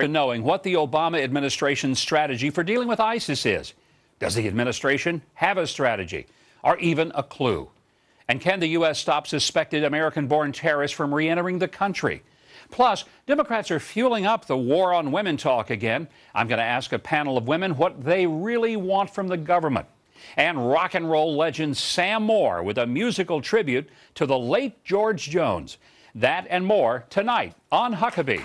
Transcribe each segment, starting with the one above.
knowing what the Obama administration's strategy for dealing with ISIS is. Does the administration have a strategy or even a clue? And can the U.S. stop suspected American-born terrorists from re-entering the country? Plus, Democrats are fueling up the war on women talk again. I'm going to ask a panel of women what they really want from the government. And rock and roll legend Sam Moore with a musical tribute to the late George Jones. That and more tonight on Huckabee.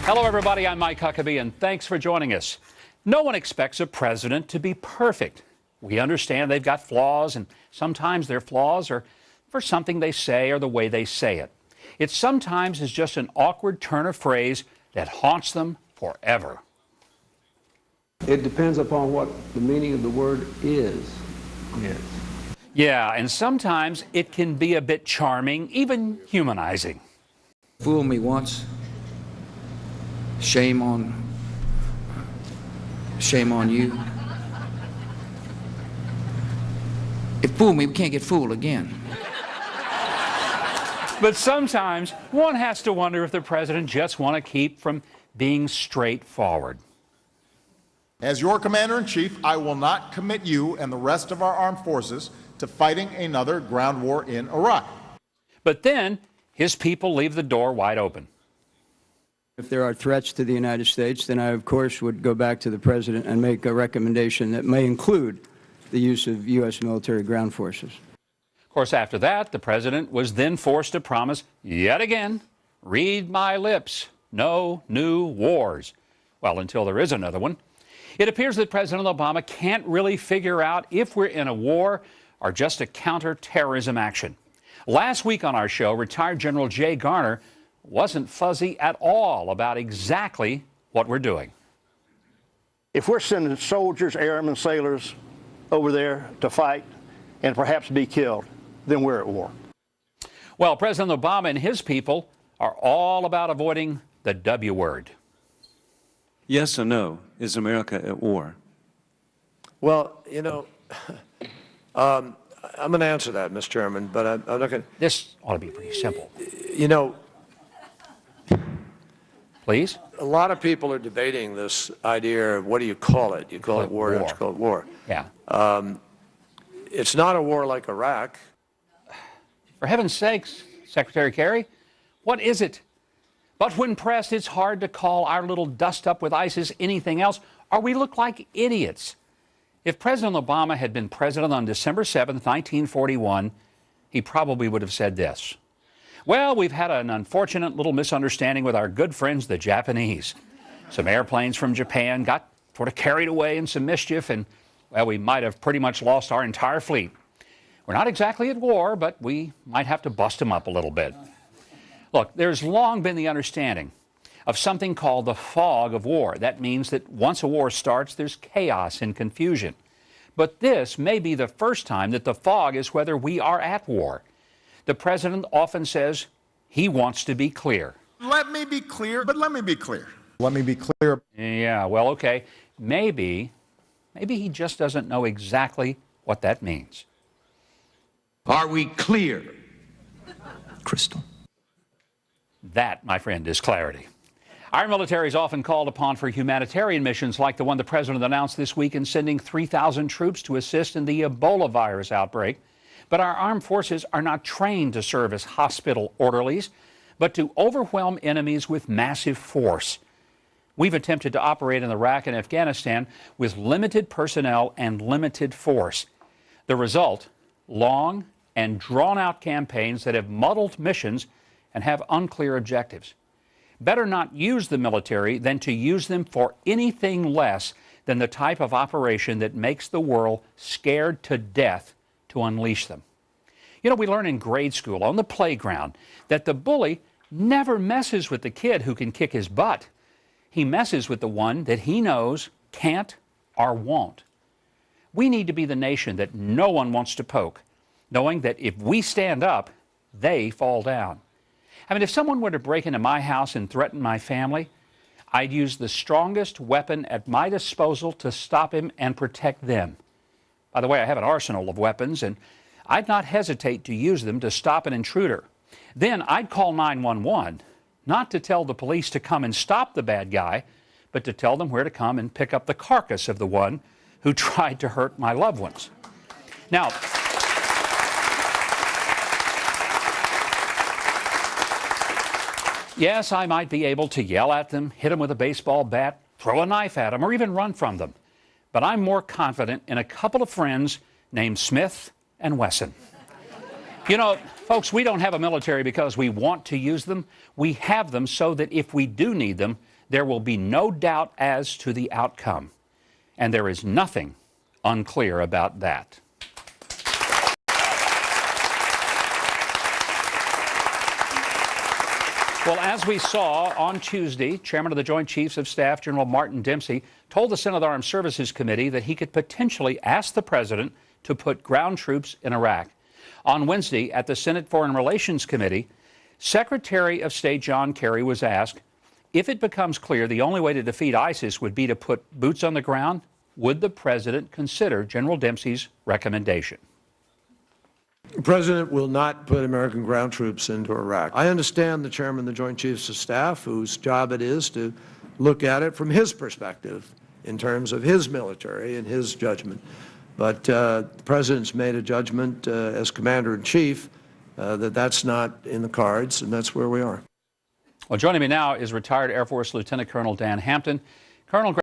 Hello, everybody. I'm Mike Huckabee, and thanks for joining us. No one expects a president to be perfect. We understand they've got flaws, and sometimes their flaws are for something they say or the way they say it. It sometimes is just an awkward turn of phrase that haunts them forever. It depends upon what the meaning of the word is. Yes. Yeah, and sometimes it can be a bit charming, even humanizing. Fool me once. Shame on you. If fool me, we can't get fooled again. But sometimes one has to wonder if the president just want to keep from being straightforward. As your commander-in-chief, I will not commit you and the rest of our armed forces to fighting another ground war in Iraq. But then his people leave the door wide open. If there are threats to the United States, then I, of course, would go back to the president and make a recommendation that may include the use of U.S. military ground forces. Of course, after that, the president was then forced to promise yet again, read my lips, no new wars. Well, until there is another one. It appears that President Obama can't really figure out if we're in a war or just a counterterrorism action. Last week on our show, retired General Jay Garner wasn't fuzzy at all about exactly what we're doing. If we're sending soldiers, airmen, sailors over there to fight and perhaps be killed, then we're at war. Well, President Obama and his people are all about avoiding the W word. Yes or no, is America at war? Well, you know, I'm going to answer that, Mr. Chairman, but I'm not going to. This ought to be pretty simple. You know, please? A lot of people are debating this idea of what do you call it? You call it war, don't you call it war? Yeah. It's not a war like Iraq. For heaven's sakes, Secretary Kerry, what is it? But when pressed, it's hard to call our little dust-up with ISIS anything else, or we look like idiots. If President Obama had been president on December 7th, 1941, he probably would have said this. Well, we've had an unfortunate little misunderstanding with our good friends, the Japanese. Some airplanes from Japan got sort of carried away in some mischief, and, well, we might have pretty much lost our entire fleet. We're not exactly at war, but we might have to bust them up a little bit. Look, there's long been the understanding of something called the fog of war. That means that once a war starts, there's chaos and confusion. But this may be the first time that the fog is whether we are at war. The president often says he wants to be clear. Let me be clear, but let me be clear. Let me be clear. Yeah, well, okay. Maybe he just doesn't know exactly what that means. Are we clear? Crystal. That, my friend, is clarity. Our military is often called upon for humanitarian missions like the one the president announced this week in sending 3,000 troops to assist in the Ebola virus outbreak. But our armed forces are not trained to serve as hospital orderlies, but to overwhelm enemies with massive force. We've attempted to operate in Iraq and Afghanistan with limited personnel and limited force. The result, long and drawn-out campaigns that have muddled missions and have unclear objectives. Better not use the military than to use them for anything less than the type of operation that makes the world scared to death to unleash them. You know, we learn in grade school, on the playground, that the bully never messes with the kid who can kick his butt. He messes with the one that he knows can't or won't. We need to be the nation that no one wants to poke, knowing that if we stand up, they fall down. I mean, if someone were to break into my house and threaten my family, I'd use the strongest weapon at my disposal to stop him and protect them. By the way, I have an arsenal of weapons, and I'd not hesitate to use them to stop an intruder. Then I'd call 911, not to tell the police to come and stop the bad guy, but to tell them where to come and pick up the carcass of the one who tried to hurt my loved ones. Now, yes, I might be able to yell at them, hit them with a baseball bat, throw a knife at them, or even run from them. But I'm more confident in a couple of friends named Smith and Wesson. You know, folks, we don't have a military because we want to use them. We have them so that if we do need them, there will be no doubt as to the outcome. And there is nothing unclear about that. Well, as we saw on Tuesday, Chairman of the Joint Chiefs of Staff, General Martin Dempsey, told the Senate Armed Services Committee that he could potentially ask the president to put ground troops in Iraq. On Wednesday, at the Senate Foreign Relations Committee, Secretary of State John Kerry was asked, if it becomes clear the only way to defeat ISIS would be to put boots on the ground, would the president consider General Dempsey's recommendation? The President will not put American ground troops into Iraq. I understand the Chairman of the Joint Chiefs of Staff, whose job it is to look at it from his perspective in terms of his military and his judgment. But the President's made a judgment as Commander-in-Chief that that's not in the cards, and that's where we are. Well, joining me now is retired Air Force Lieutenant Colonel Dan Hampton. Colonel